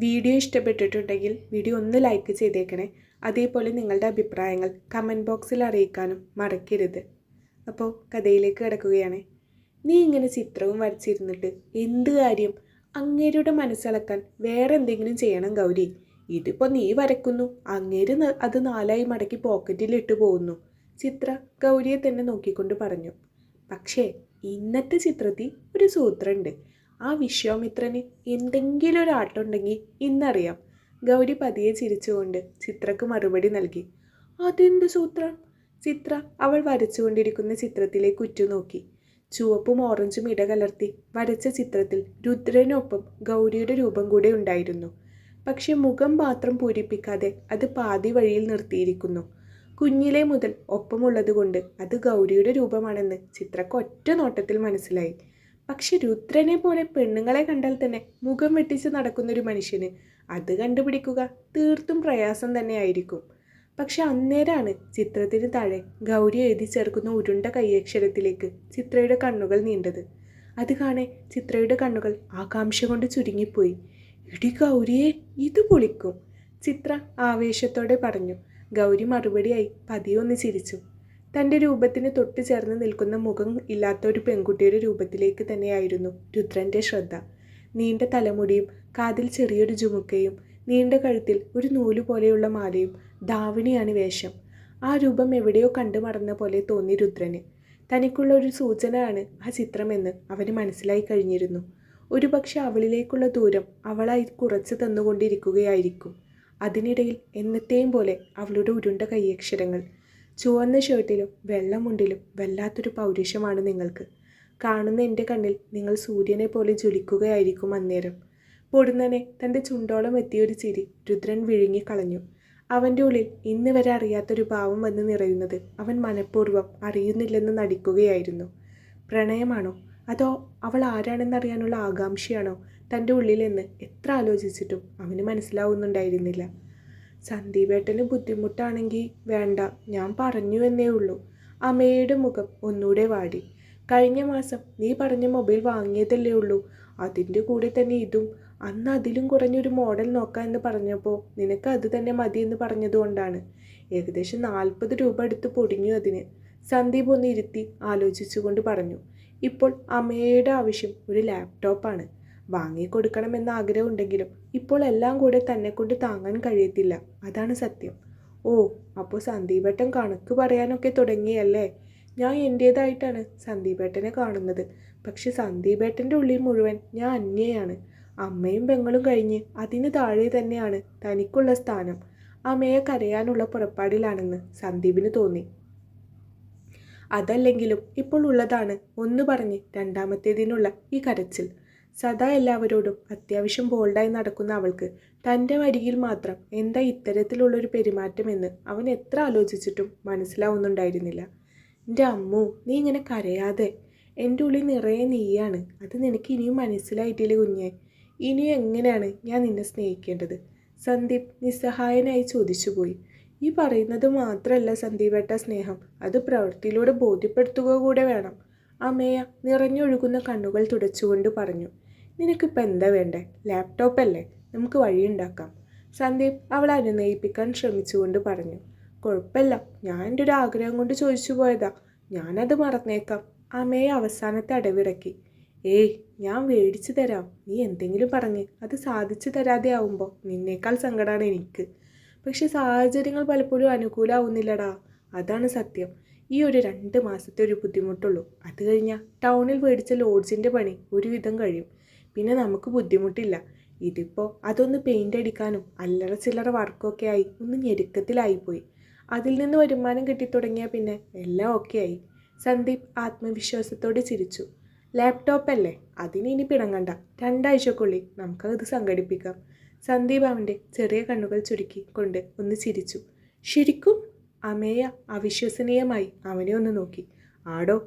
Video ഇഷ്ടപ്പെട്ടിട്ടുണ്ടെങ്കിൽ video ഒന്ന് like ചെയ്തേക്കണേ. അതേപോലെ നിങ്ങളുടെ അഭിപ്രായങ്ങൾ കമൻറ്റ് ബോക്സിൽ അറിയിക്കാനും മറക്കരുത്. അപ്പോൾ കഥയിലേക്ക് കിടക്കുകയാണ്. നീ ഇങ്ങനെ ചിത്രവും വരച്ചിരുന്നിട്ട് എന്ത് കാര്യം? അങ്ങേരുടെ മനസ്സിളക്കാൻ വേറെ എന്തെങ്കിലും ചെയ്യണം ഗൗരി. ഇതിപ്പോൾ നീ വരക്കുന്നു, അങ്ങേര് അത് നാലായി മടക്കി പോക്കറ്റിലിട്ട് പോകുന്നു. ചിത്ര ഗൗരിയെ തന്നെ നോക്കിക്കൊണ്ട് പറഞ്ഞു. പക്ഷേ ഇന്നത്തെ ചിത്രത്തിൽ ഒരു സൂത്രമുണ്ട്. ആ വിശ്വാമിത്രന് എന്തെങ്കിലും ഒരു ആട്ടമുണ്ടെങ്കിൽ ഇന്നറിയാം. ഗൗരി പതിയെ ചിരിച്ചുകൊണ്ട് ചിത്രക്ക് മറുപടി നൽകി. അതെന്ത് സൂത്രം? ചിത്ര അവൾ വരച്ചുകൊണ്ടിരിക്കുന്ന ചിത്രത്തിലേക്ക് ഉറ്റുനോക്കി. ചുവപ്പും ഓറഞ്ചും ഇടകലർത്തി വരച്ച ചിത്രത്തിൽ രുദ്രനൊപ്പം ഗൗരിയുടെ രൂപം കൂടെ ഉണ്ടായിരുന്നു. പക്ഷെ മുഖം മാത്രം പൂരിപ്പിക്കാതെ അത് പാതി വഴിയിൽ നിർത്തിയിരിക്കുന്നു. കുഞ്ഞിലെ മുതൽ ഒപ്പമുള്ളതുകൊണ്ട് അത് ഗൗരിയുടെ രൂപമാണെന്ന് ചിത്രക്ക് ഒറ്റ നോട്ടത്തിൽ മനസ്സിലായി. പക്ഷെ രുദ്രനെ പോലെ പെണ്ണുങ്ങളെ കണ്ടാൽ തന്നെ മുഖം വെട്ടിച്ച് നടക്കുന്നൊരു മനുഷ്യന് അത് കണ്ടുപിടിക്കുക തീർത്തും പ്രയാസം തന്നെയായിരിക്കും. പക്ഷെ അന്നേരാണ് ചിത്രത്തിന് താഴെ ഗൗരി എഴുതി ചേർക്കുന്ന ഉരുണ്ട കൈയക്ഷരത്തിലേക്ക് ചിത്രയുടെ കണ്ണുകൾ നീണ്ടത്. അത് കാണെ ചിത്രയുടെ കണ്ണുകൾ ആകാംക്ഷ കൊണ്ട് ചുരുങ്ങിപ്പോയി. ഇടി ഗൗരിയെ, ഇത് പൊളിക്കും, ചിത്ര ആവേശത്തോടെ പറഞ്ഞു. ഗൗരി മറുപടിയായി പതിയൊന്ന് ചിരിച്ചു. തൻ്റെ രൂപത്തിന് തൊട്ട് ചേർന്ന് നിൽക്കുന്ന മുഖം ഇല്ലാത്ത ഒരു പെൺകുട്ടിയുടെ രൂപത്തിലേക്ക് തന്നെയായിരുന്നു രുദ്രൻ്റെ ശ്രദ്ധ. നീണ്ട തലമുടിയും കാതിൽ ചെറിയൊരു ജുമുക്കയും നീണ്ട കഴുത്തിൽ ഒരു നൂല് പോലെയുള്ള മാലയും ധാവണിയാണ് വേഷം. ആ രൂപം എവിടെയോ കണ്ടു മറന്ന പോലെ തോന്നി രുദ്രന്. തനിക്കുള്ള ഒരു സൂചനയാണ് ആ ചിത്രമെന്ന് അവന് മനസ്സിലായി കഴിഞ്ഞിരുന്നു. ഒരുപക്ഷെ അവളിലേക്കുള്ള ദൂരം അവളായി കുറച്ച് തന്നുകൊണ്ടിരിക്കുകയായിരിക്കും. അതിനിടയിൽ എന്നത്തെയും പോലെ അവളുടെ ഉരുണ്ട കൈയക്ഷരങ്ങൾ. ചുവന്ന ഷർട്ടിലും വെള്ളമുണ്ടിലും വല്ലാത്തൊരു പൗരുഷമാണ് നിങ്ങൾക്ക്. കാണുന്ന എൻ്റെ കണ്ണിൽ നിങ്ങൾ സൂര്യനെ പോലെ ജ്വലിക്കുകയായിരിക്കും അന്നേരം. പൊടുന്നനെ തൻ്റെ ചുണ്ടോളം എത്തിയൊരു ചിരി രുദ്രൻ വിഴുങ്ങിക്കളഞ്ഞു. അവൻ്റെ ഉള്ളിൽ ഇന്ന് വരെ അറിയാത്തൊരു ഭാവം വന്ന് നിറയുന്നത് അവൻ മനഃപൂർവ്വം അറിയുന്നില്ലെന്ന് നടിക്കുകയായിരുന്നു. പ്രണയമാണോ അതോ അവൾ ആരാണെന്നറിയാനുള്ള ആകാംക്ഷയാണോ തൻ്റെ ഉള്ളിലെന്ന് എത്ര ആലോചിച്ചിട്ടും അവന് മനസ്സിലാവുന്നുണ്ടായിരുന്നില്ല. സന്ദീപേട്ടന് ബുദ്ധിമുട്ടാണെങ്കിൽ വേണ്ട, ഞാൻ പറഞ്ഞു എന്നേ ഉള്ളൂ. അമ്മയുടെ മുഖം ഒന്നുകൂടെ വാടി. കഴിഞ്ഞ മാസം നീ പറഞ്ഞ മൊബൈൽ വാങ്ങിയതല്ലേ ഉള്ളൂ, അതിൻ്റെ കൂടെ തന്നെ ഇതും. അന്ന് അതിലും കുറഞ്ഞൊരു മോഡൽ നോക്കാം എന്ന് പറഞ്ഞപ്പോൾ നിനക്ക് അത് തന്നെ മതിയെന്ന് പറഞ്ഞതുകൊണ്ടാണ്. ഏകദേശം 40 രൂപ എടുത്ത് പൊടിഞ്ഞു അതിന്. സന്ദീപ് ഒന്ന് ഇരുത്തി ആലോചിച്ചുകൊണ്ട് പറഞ്ഞു. ഇപ്പോൾ അമ്മയുടെ ആവശ്യം ഒരു ലാപ്ടോപ്പാണ്. വാങ്ങിക്കൊടുക്കണമെന്ന ആഗ്രഹമുണ്ടെങ്കിലും ഇപ്പോൾ എല്ലാം കൂടെ തന്നെ കൊണ്ട് താങ്ങാൻ കഴിയത്തില്ല, അതാണ് സത്യം. ഓ, അപ്പോൾ സന്ദീപേട്ടൻ കണക്ക് പറയാനൊക്കെ തുടങ്ങിയല്ലേ? ഞാൻ എൻ്റേതായിട്ടാണ് സന്ദീപേട്ടനെ കാണുന്നത്. പക്ഷെ സന്ദീപേട്ടൻ്റെ ഉള്ളിൽ മുഴുവൻ ഞാൻ അന്യയാണ്. അമ്മയും പെങ്ങളും കഴിഞ്ഞ് അതിന് താഴെ തന്നെയാണ് തനിക്കുള്ള സ്ഥാനം. അമ്മയെ കരയാനുള്ള പുറപ്പാടിലാണെന്ന് സന്ദീപിന് തോന്നി. അതല്ലെങ്കിലും ഇപ്പോൾ ഉള്ളതാണ് ഒന്ന് പറഞ്ഞ് രണ്ടാമത്തേതിനുള്ള ഈ കരച്ചിൽ. സദാ എല്ലാവരോടും അത്യാവശ്യം ബോൾഡായി നടക്കുന്ന അവൾക്ക് തൻ്റെ വരിയിൽ മാത്രം എന്താ ഇത്തരത്തിലുള്ളൊരു പെരുമാറ്റമെന്ന് അവൻ എത്ര ആലോചിച്ചിട്ടും മനസ്സിലാവുന്നുണ്ടായിരുന്നില്ല. എൻ്റെ അമ്മു, നീ ഇങ്ങനെ കരയാതെ. എൻ്റെ ഉള്ളിൽ നിറയെ നീയാണ്. അത് നിനക്ക് ഇനിയും മനസ്സിലായിട്ടില്ലേ കുഞ്ഞെ? ഇനിയും എങ്ങനെയാണ് ഞാൻ നിന്നെ സ്നേഹിക്കേണ്ടത്? സന്ദീപ് നിസ്സഹായനായി ചോദിച്ചുപോയി. ഈ പറയുന്നത് മാത്രമല്ല സന്ദീപേട്ട സ്നേഹം, അത് പ്രവൃത്തിയിലൂടെ ബോധ്യപ്പെടുത്തുക കൂടെ വേണം. അമ്മയ നിറഞ്ഞൊഴുകുന്ന കണ്ണുകൾ തുടച്ചുകൊണ്ട് പറഞ്ഞു. നിനക്കിപ്പോൾ എന്താ വേണ്ടേ? ലാപ്ടോപ്പ് അല്ലേ, നമുക്ക് വഴിയുണ്ടാക്കാം. സന്ദീപ് അവളെ അനുനയിപ്പിക്കാൻ ശ്രമിച്ചുകൊണ്ട് പറഞ്ഞു. കുഴപ്പമില്ല, ഞാൻ എൻ്റെ ഒരു ആഗ്രഹം കൊണ്ട് ചോദിച്ചു പോയതാ, ഞാനത് മറന്നേക്കാം. അമ്മയെ അവസാനത്തെ അടവിറക്കി. ഏയ്, ഞാൻ മേടിച്ചു തരാം. നീ എന്തെങ്കിലും പറഞ്ഞ് അത് സാധിച്ചു തരാതെ ആവുമ്പോൾ നിന്നേക്കാൾ സങ്കടമാണ് എനിക്ക്. പക്ഷെ സാഹചര്യങ്ങൾ പലപ്പോഴും അനുകൂലമാവുന്നില്ലടാ, അതാണ് സത്യം. ഈ ഒരു 2 മാസത്തെ ഒരു ബുദ്ധിമുട്ടുള്ളൂ. അത് കഴിഞ്ഞാൽ ടൗണിൽ മേടിച്ച ലോഡ്ജിൻ്റെ പണി ഒരുവിധം കഴിയും. പിന്നെ നമുക്ക് ബുദ്ധിമുട്ടില്ല. ഇതിപ്പോൾ അതൊന്ന് പെയിൻ്റ് അടിക്കാനും അല്ലറ ചില്ലറ വർക്കൊക്കെ ആയി ഒന്ന് ഞെരുക്കത്തിലായിപ്പോയി. അതിൽ നിന്ന് വരുമാനം കിട്ടിത്തുടങ്ങിയാൽ പിന്നെ എല്ലാം ഓക്കെ ആയി. സന്ദീപ് ആത്മവിശ്വാസത്തോടെ ചിരിച്ചു. ലാപ്ടോപ്പ് അല്ലേ, അതിന് ഇനി പിണങ്ങണ്ട. 2 ആഴ്ചക്കുള്ളിൽ നമുക്കത് സംഘടിപ്പിക്കാം. സന്ദീപ് അവൻ്റെ ചെറിയ കണ്ണുകൾ ചുരുക്കി കൊണ്ട് ഒന്ന് ചിരിച്ചു. ശരിക്കും? അമേയ അവിശ്വസനീയമായി അവനെ ഒന്ന് നോക്കി. ആടോ,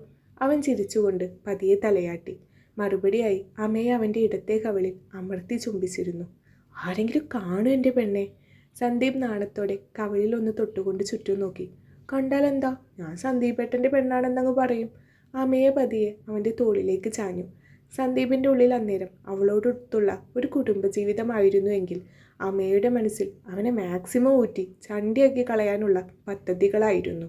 അവൻ ചിരിച്ചുകൊണ്ട് പതിയെ തലയാട്ടി. മറുപടിയായി അമേയ അവൻ്റെ ഇടത്തെ കവിളിൽ അമർത്തി ചുംബിച്ചിരുന്നു. ആരെങ്കിലും കാണും എൻ്റെ പെണ്ണെ? സന്ദീപ് നാണത്തോടെ കവിളിൽ ഒന്ന് തൊട്ടുകൊണ്ട് ചുറ്റും നോക്കി. കണ്ടാലെന്താ, ഞാൻ സന്ദീപേട്ടൻ്റെ പെണ്ണാണെന്നങ്ങ് പറയും. അമേയ പതിയെ അവൻ്റെ തോളിലേക്ക് ചാഞ്ഞു. സന്ദീപിൻ്റെ ഉള്ളിൽ അന്നേരം അവളോടൊത്തുള്ള ഒരു കുടുംബജീവിതമായിരുന്നുവെങ്കിൽ അമ്മയുടെ മനസ്സിൽ അവനെ മാക്സിമം ഊറ്റി ചണ്ടിയാക്കി കളയാനുള്ള പദ്ധതികളായിരുന്നു.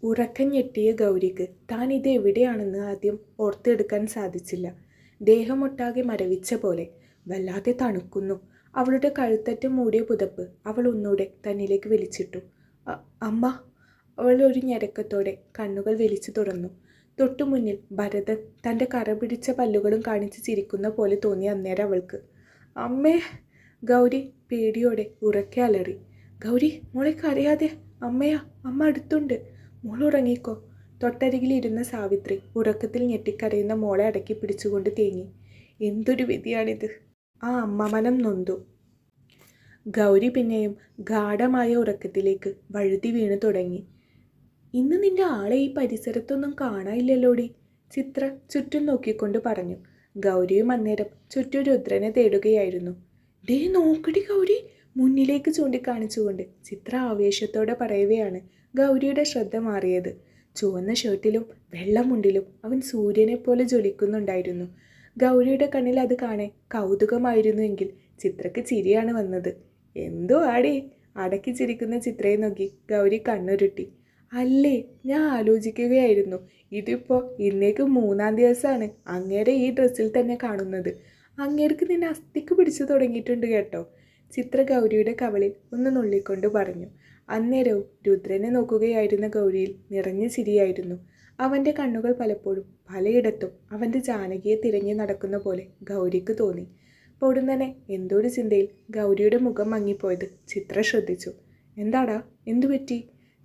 ഉറക്കം ഞെട്ടിയ ഗൗരിക്ക് താൻ ഇത് എവിടെയാണെന്ന് ആദ്യം ഓർത്തെടുക്കാൻ സാധിച്ചില്ല. ദേഹമൊട്ടാകെ മരവിച്ച പോലെ വല്ലാതെ തണുക്കുന്നു. അവളുടെ കഴുത്തറ്റം മൂടിയ പുതപ്പ് അവൾ ഒന്നൂടെ തന്നിലേക്ക് വലിച്ചിട്ടു. അമ്മ. അവൾ ഒരു ഞരക്കത്തോടെ കണ്ണുകൾ വലിച്ചു തുറന്നു. തൊട്ടുമുന്നിൽ ഭരതൻ തൻ്റെ കറ പിടിച്ച പല്ലുകളും കാണിച്ച് ചിരിക്കുന്ന പോലെ തോന്നി അന്നേരം അവൾക്ക്. അമ്മേ. ഗൗരി പേടിയോടെ ഉറക്കെ അലറി. ഗൗരി, മോളെ കരയാതെ. അമ്മയാ, അമ്മ അടുത്തുണ്ട്. മോൾ ഉറങ്ങിക്കോ. തൊട്ടരികിലിരുന്ന സാവിത്രി ഉറക്കത്തിൽ ഞെട്ടിക്കരയുന്ന മോളെ അടക്കി പിടിച്ചുകൊണ്ട് തേങ്ങി. എന്തൊരു വിധിയാണിത്. ആ അമ്മ മനം നൊന്തു. ഗൗരി പിന്നെയും ഗാഢമായ ഉറക്കത്തിലേക്ക് വഴുതി വീണു തുടങ്ങി. ഇന്ന് നിന്റെ ആളെ ഈ പരിസരത്തൊന്നും കാണാനില്ലല്ലോടി, ചിത്ര ചുറ്റും നോക്കിക്കൊണ്ട് പറഞ്ഞു. ഗൗരിയും അന്നേരം ചുറ്റും രുദ്രനെ തേടുകയായിരുന്നു. ദേ നോക്കടി ഗൗരി, മുന്നിലേക്ക് ചൂണ്ടിക്കാണിച്ചുകൊണ്ട് ചിത്ര ആവേശത്തോടെ പറയവെയാണ് ഗൗരിയുടെ ശ്രദ്ധ മാറിയത്. ചുവന്ന ഷർട്ടിലും വെള്ളമുണ്ടിലും അവൻ സൂര്യനെ പോലെ ജ്വലിക്കുന്നുണ്ടായിരുന്നു. ഗൗരിയുടെ കണ്ണിൽ അത് കാണാൻ കൗതുകമായിരുന്നുവെങ്കിൽ ചിത്രക്ക് ചിരിയാണ് വന്നത്. എന്തോ ആടി. അടക്കി ചിരിക്കുന്ന ചിത്രയെ നോക്കി ഗൗരി കണ്ണുരുട്ടി. അല്ലേ, ഞാൻ ആലോചിക്കുകയായിരുന്നു, ഇതിപ്പോൾ ഇന്നേക്ക് 3-ാം ദിവസമാണ് അങ്ങേരെ ഈ ഡ്രസ്സിൽ തന്നെ കാണുന്നത്. അങ്ങേർക്ക് നിന്നെ അസ്ഥിക്ക് പിടിച്ചു തുടങ്ങിയിട്ടുണ്ട് കേട്ടോ. ചിത്ര ഗൗരിയുടെ കവളിൽ ഒന്ന് നുള്ളിക്കൊണ്ട് പറഞ്ഞു. അന്നേരവും രുദ്രനെ നോക്കുകയായിരുന്ന ഗൗരിയിൽ നിറഞ്ഞ ചിരിയായിരുന്നു. അവൻ്റെ കണ്ണുകൾ പലപ്പോഴും പലയിടത്തും അവൻ്റെ ജാനകിയെ തിരഞ്ഞു നടക്കുന്ന പോലെ ഗൗരിക്ക് തോന്നി. പൊടുന്നനെ എന്തോരു ചിന്തയിൽ ഗൗരിയുടെ മുഖം മങ്ങിപ്പോയത് ചിത്ര ശ്രദ്ധിച്ചു. എന്താടാ, എന്തു പറ്റി?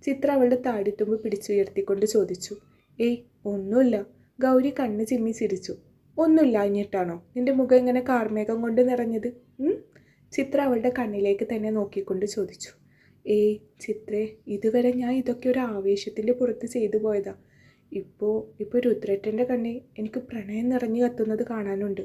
ചിത്ര അവളുടെ താടിത്തുമ്പ് പിടിച്ചുയർത്തിക്കൊണ്ട് ചോദിച്ചു. ഏയ് ഒന്നുമില്ല. ഗൗരി കണ്ണ് ചിമ്മി ചിരിച്ചു. ഒന്നുമില്ല എന്നിട്ടാണോ നിന്റെ മുഖം ഇങ്ങനെ കാർമേഘം കൊണ്ട് നിറഞ്ഞത്? ചിത്ര അവളുടെ കണ്ണിലേക്ക് തന്നെ നോക്കിക്കൊണ്ട് ചോദിച്ചു. ഏയ് ചിത്രേ, ഇതുവരെ ഞാൻ ഇതൊക്കെ ഒരു ആവേശത്തിൻ്റെ പുറത്ത് ചെയ്തു പോയതാ. ഇപ്പോൾ രുദ്രേട്ടൻ്റെ കണ്ണിൽ എനിക്ക് പ്രണയം നിറഞ്ഞു കത്തുന്നത് കാണാനുണ്ട്.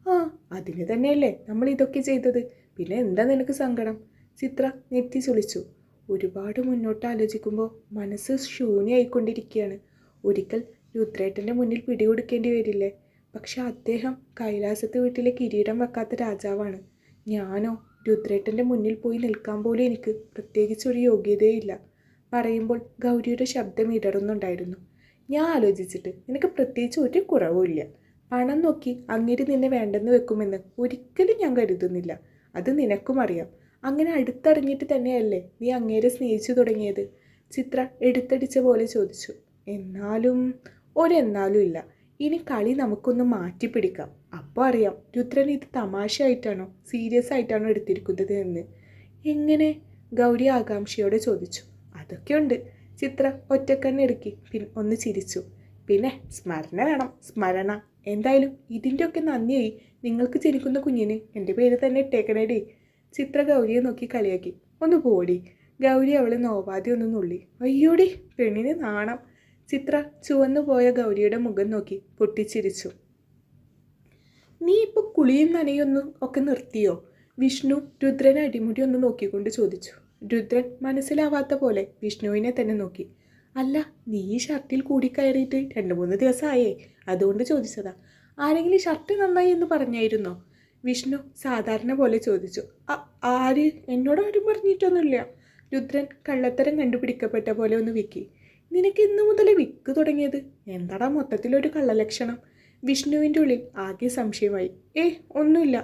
ആ, അതിന് തന്നെയല്ലേ നമ്മൾ ഇതൊക്കെ ചെയ്തത്. പിന്നെ എന്താ നിനക്ക് സങ്കടം? ചിത്ര നെറ്റി ചുളിച്ചു. ഒരുപാട് മുന്നോട്ട് ആലോചിക്കുമ്പോൾ മനസ്സ് ശൂന്യമായിക്കൊണ്ടിരിക്കുകയാണ്. ഒരിക്കൽ രുദ്രേട്ടൻ്റെ മുന്നിൽ പിടികൊടുക്കേണ്ടി വരില്ലേ? പക്ഷെ അദ്ദേഹം കൈലാസത്തെ വീട്ടിലെ കിരീടം വെക്കാത്ത രാജാവാണ്. ഞാനോ രുദ്രേട്ടൻ്റെ മുന്നിൽ പോയി നിൽക്കാൻ പോലും എനിക്ക് പ്രത്യേകിച്ചൊരു യോഗ്യതയില്ല. പറയുമ്പോൾ ഗൗരിയുടെ ശബ്ദം ഇടറുന്നുണ്ടായിരുന്നു. ഞാൻ ആലോചിച്ചിട്ട് നിനക്ക് പ്രത്യേകിച്ച് ഒരു കുറവുമില്ല. പണം നോക്കി അങ്ങേര് നിന്നെ വേണ്ടെന്ന് വെക്കുമെന്ന് ഒരിക്കലും ഞാൻ കരുതുന്നില്ല. അത് നിനക്കും അറിയാം. അങ്ങനെ അടുത്തറിഞ്ഞിട്ട് തന്നെയല്ലേ നീ അങ്ങേരെ സ്നേഹിച്ചു തുടങ്ങിയത്? ചിത്ര എടുത്തടിച്ച പോലെ ചോദിച്ചു. എന്നാലും ഒരെന്നാലും ഇല്ല. ഇനി കളി നമുക്കൊന്ന് മാറ്റിപ്പിടിക്കാം. അപ്പോൾ അറിയാം രുദ്രൻ ഇത് തമാശയായിട്ടാണോ സീരിയസ് ആയിട്ടാണോ എടുത്തിരിക്കുന്നത് എന്ന്. എങ്ങനെ? ഗൗരി ആകാംക്ഷയോടെ ചോദിച്ചു. അതൊക്കെയുണ്ട്. ചിത്ര ഒറ്റക്കണ്ണിടുക്കി ഒന്ന് ചിരിച്ചു. പിന്നെ സ്മരണ വേണം, സ്മരണ. എന്തായാലും ഇതിൻ്റെയൊക്കെ നന്ദിയായി നിങ്ങൾക്ക് ജനിക്കുന്ന കുഞ്ഞിന് എൻ്റെ പേര് തന്നെ ഇട്ടേക്കണേടി. ചിത്ര ഗൗരിയെ നോക്കി കളിയാക്കി. ഒന്ന് പോടി. ഗൗരി അവളെ നോവാതെ ഒന്ന് നുള്ളി. അയ്യോടി, പെണ്ണിന് നാണം. ചിത്ര ചുവന്നു പോയ ഗൗരിയുടെ മുഖം നോക്കി പൊട്ടിച്ചിരിച്ചു. നീ ഇപ്പോൾ കുളിയും നനയൊന്നും ഒക്കെ നിർത്തിയോ? വിഷ്ണു രുദ്രനെ അടിമുടി ഒന്ന് നോക്കിക്കൊണ്ട് ചോദിച്ചു. രുദ്രൻ മനസ്സിലാവാത്ത പോലെ വിഷ്ണുവിനെ തന്നെ നോക്കി. അല്ല, നീ ഈ ഷർട്ടിൽ കൂടിക്കയറിയിട്ട് 2-3 ദിവസമായേ, അതുകൊണ്ട് ചോദിച്ചതാ. ആരെങ്കിലും ഷർട്ട് നന്നായി എന്ന് പറഞ്ഞായിരുന്നോ? വിഷ്ണു സാധാരണ പോലെ ചോദിച്ചു. ആര്? എന്നോട് ആരും പറഞ്ഞിട്ടൊന്നുമില്ല. രുദ്രൻ കള്ളത്തരം കണ്ടുപിടിക്കപ്പെട്ട പോലെ ഒന്ന് വിക്കി. നിനക്ക് ഇന്ന് മുതലേ വിക്ക് തുടങ്ങിയത്? എന്താടാ മൊത്തത്തിലൊരു കള്ളലക്ഷണം? വിഷ്ണുവിൻ്റെ ഉള്ളിൽ ആകെ സംശയമായി. ഒന്നുമില്ല.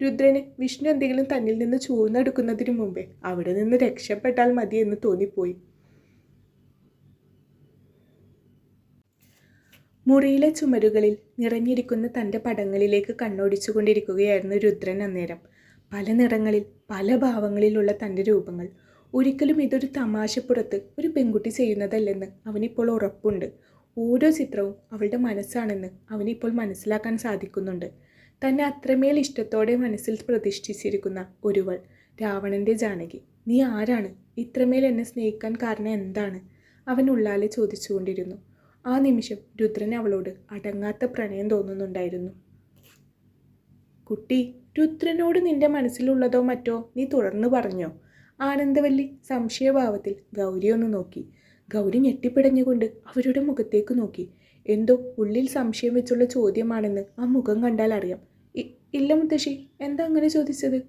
രുദ്രന് വിഷ്ണു എന്തെങ്കിലും തന്നിൽ നിന്ന് ചൂഴ്ന്നെടുക്കുന്നതിന് മുമ്പേ അവിടെ നിന്ന് രക്ഷപ്പെട്ടാൽ മതി എന്ന് തോന്നിപ്പോയി. മുറിയിലെ ചുമരുകളിൽ നിറഞ്ഞിരിക്കുന്ന തൻ്റെ പടങ്ങളിലേക്ക് കണ്ണോടിച്ചു കൊണ്ടിരിക്കുകയായിരുന്നു രുദ്രൻ അന്നേരം. പല നിറങ്ങളിൽ പല ഭാവങ്ങളിലുള്ള തൻ്റെ രൂപങ്ങൾ. ഒരിക്കലും ഇതൊരു തമാശപ്പുറത്ത് ഒരു പെൺകുട്ടി ചെയ്യുന്നതല്ലെന്ന് അവനിപ്പോൾ ഉറപ്പുണ്ട്. ഓരോ ചിത്രവും അവളുടെ മനസ്സാണെന്ന് അവനിപ്പോൾ മനസ്സിലാക്കാൻ സാധിക്കുന്നുണ്ട്. തന്നെ അത്രമേൽ ഇഷ്ടത്തോടെ മനസ്സിൽ പ്രതിഷ്ഠിച്ചിരിക്കുന്ന ഒരുവൾ, രാവണൻ്റെ ജാനകി. നീ ആരാണ്? ഇത്രമേൽ എന്നെ സ്നേഹിക്കാൻ കാരണം എന്താണ്? അവൻ ഉള്ളാലെ ചോദിച്ചുകൊണ്ടിരുന്നു. ആ നിമിഷം രുദ്രന് അവളോട് അടങ്ങാത്ത പ്രണയം തോന്നുന്നുണ്ടായിരുന്നു. കുട്ടി, രുദ്രനോട് നിന്റെ മനസ്സിലുള്ളതോ മറ്റോ നീ തുറന്നു പറഞ്ഞോ? ആനന്ദവല്ലി സംശയഭാവത്തിൽ ഗൗരി ഒന്ന് നോക്കി. ഗൗരി ഞെട്ടിപ്പിടഞ്ഞുകൊണ്ട് അവരുടെ മുഖത്തേക്ക് നോക്കി. എന്തോ ഉള്ളിൽ സംശയം വെച്ചുള്ള ചോദ്യമാണെന്ന് ആ മുഖം കണ്ടാൽ അറിയാം. ഇല്ല മുത്തശ്ശി, എന്താ അങ്ങനെ ചോദിച്ചത്?